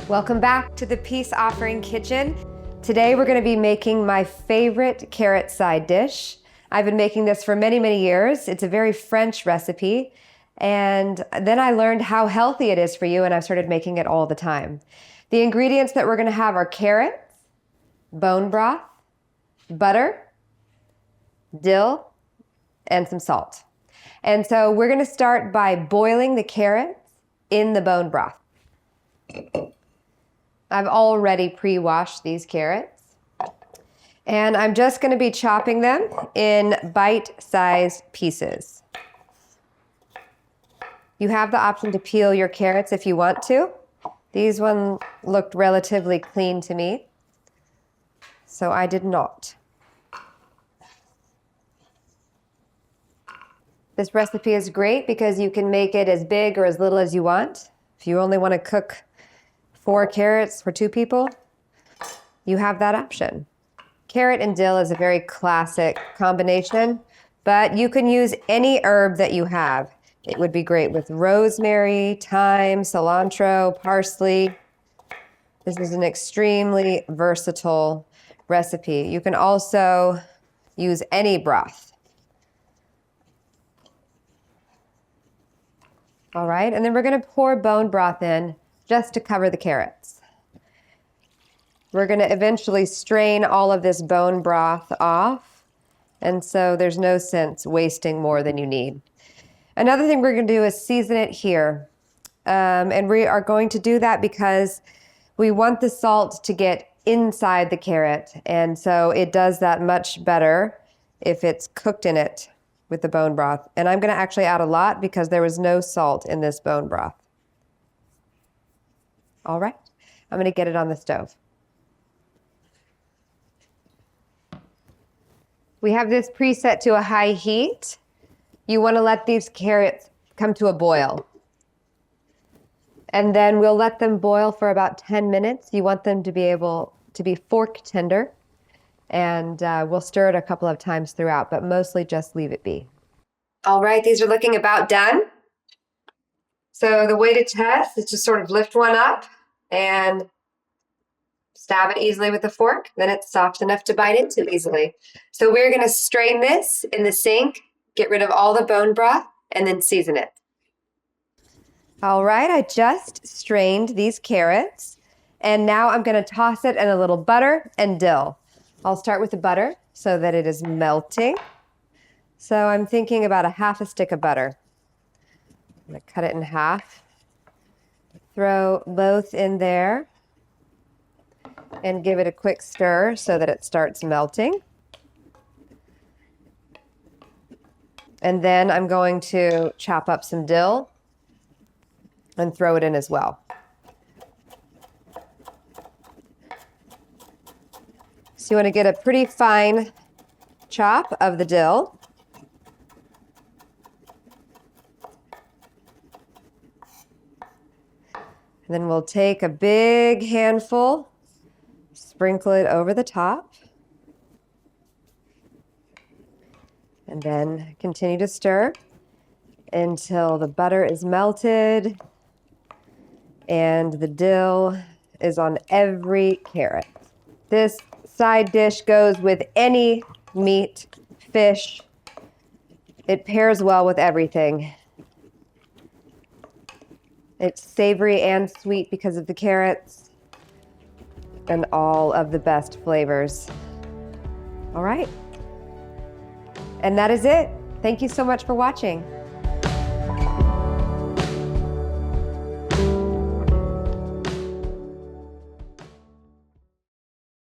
Welcome back to the Peace Offering Kitchen. Today we're going to be making my favorite carrot side dish. I've been making this for many, many years. It's a very French recipe. And then I learned how healthy it is for you, and I've started making it all the time. The ingredients that we're going to have are carrots, bone broth, butter, dill, and some salt. And so we're going to start by boiling the carrots in the bone broth. I've already pre-washed these carrots. And I'm just going to be chopping them in bite-sized pieces. You have the option to peel your carrots if you want to. These ones looked relatively clean to me, so I did not. This recipe is great because you can make it as big or as little as you want. If you only want to cook 4 carrots for 2 people, you have that option. Carrot and dill is a very classic combination, but you can use any herb that you have. It would be great with rosemary, thyme, cilantro, parsley. This is an extremely versatile recipe. You can also use any broth. All right, and then we're going to pour bone broth in just to cover the carrots. We're going to eventually strain all of this bone broth off, and so there's no sense wasting more than you need. Another thing we're going to do is season it here, and we are going to do that because we want the salt to get inside the carrot, and so it does that much better if it's cooked in it with the bone broth. And I'm going to actually add a lot because there was no salt in this bone broth. All right, I'm going to get it on the stove. We have this preset to a high heat. You want to let these carrots come to a boil. And then we'll let them boil for about 10 minutes. You want them to be able to be fork tender. And we'll stir it a couple of times throughout, but mostly just leave it be. All right, these are looking about done. So the way to test is to sort of lift one up and stab it easily with a fork. Then it's soft enough to bite into easily. So we're going to strain this in the sink, get rid of all the bone broth, and then season it. All right, I just strained these carrots, and now I'm going to toss it in a little butter and dill. I'll start with the butter so that it is melting. So I'm thinking about a half a stick of butter. I'm going to cut it in half. Throw both in there and give it a quick stir so that it starts melting. And then I'm going to chop up some dill and throw it in as well. So you want to get a pretty fine chop of the dill. And then we'll take a big handful, sprinkle it over the top, and then continue to stir until the butter is melted and the dill is on every carrot. This side dish goes with any meat, fish. It pairs well with everything. It's savory and sweet because of the carrots and all of the best flavors. All right. And that is it. Thank you so much for watching.